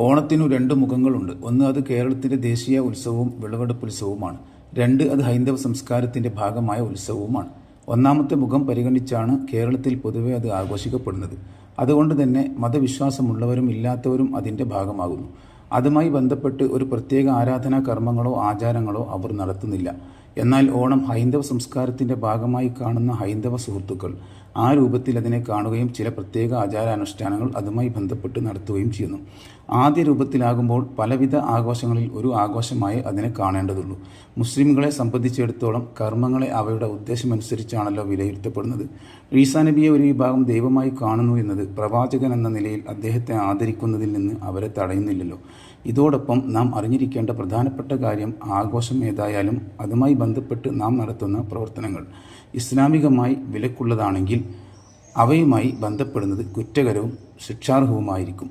ഓണത്തിനു രണ്ട് മുഖങ്ങളുണ്ട്. ഒന്ന്, അത് കേരളത്തിൻ്റെ ദേശീയ ഉത്സവവും വിളവെടുപ്പുത്സവവുമാണ്. രണ്ട്, അത് ഹൈന്ദവ സംസ്കാരത്തിൻ്റെ ഭാഗമായ ഉത്സവവുമാണ്. ഒന്നാമത്തെ മുഖം പരിഗണിച്ചാണ് കേരളത്തിൽ പൊതുവെ അത് ആഘോഷിക്കപ്പെടുന്നത്. അതുകൊണ്ട് തന്നെ മതവിശ്വാസമുള്ളവരും ഇല്ലാത്തവരും അതിൻ്റെ ഭാഗമാകുന്നു. അതുമായി ബന്ധപ്പെട്ട് ഒരു പ്രത്യേക ആരാധനാ കർമ്മങ്ങളോ ആചാരങ്ങളോ അവർ നടത്തുന്നില്ല. എന്നാൽ ഓണം ഹൈന്ദവ സംസ്കാരത്തിൻ്റെ ഭാഗമായി കാണുന്ന ഹൈന്ദവ സുഹൃത്തുക്കൾ ആ രൂപത്തിൽ അതിനെ കാണുകയും ചില പ്രത്യേക ആചാരാനുഷ്ഠാനങ്ങൾ അതുമായി ബന്ധപ്പെട്ട് നടത്തുകയും ചെയ്യുന്നു. ആദ്യ രൂപത്തിലാകുമ്പോൾ പലവിധ ആഘോഷങ്ങളിൽ ഒരു ആഘോഷമായി അതിനെ കാണേണ്ടതുള്ളൂ. മുസ്ലിംകളെ സംബന്ധിച്ചിടത്തോളം കർമ്മങ്ങളെ അവയുടെ ഉദ്ദേശമനുസരിച്ചാണല്ലോ വിലയിരുത്തപ്പെടുന്നത്. ഈസാ നബിയെ ഒരു വിഭാഗം ദൈവമായി കാണുന്നു എന്നത് പ്രവാചകൻ എന്ന നിലയിൽ അദ്ദേഹത്തെ ആദരിക്കുന്നതിൽ നിന്ന് അവരെ തടയുന്നില്ലല്ലോ. ഇതോടൊപ്പം നാം അറിഞ്ഞിരിക്കേണ്ട പ്രധാനപ്പെട്ട കാര്യം, ആഘോഷം ഏതായാലും അതുമായി ബന്ധപ്പെട്ട് നാം നടത്തുന്ന പ്രവർത്തനങ്ങൾ ഇസ്ലാമികമായി വിലക്കുള്ളതാണെങ്കിൽ അവയുമായി ബന്ധപ്പെടുന്നത് കുറ്റകരവും ശിക്ഷാർഹവുമായിരിക്കും.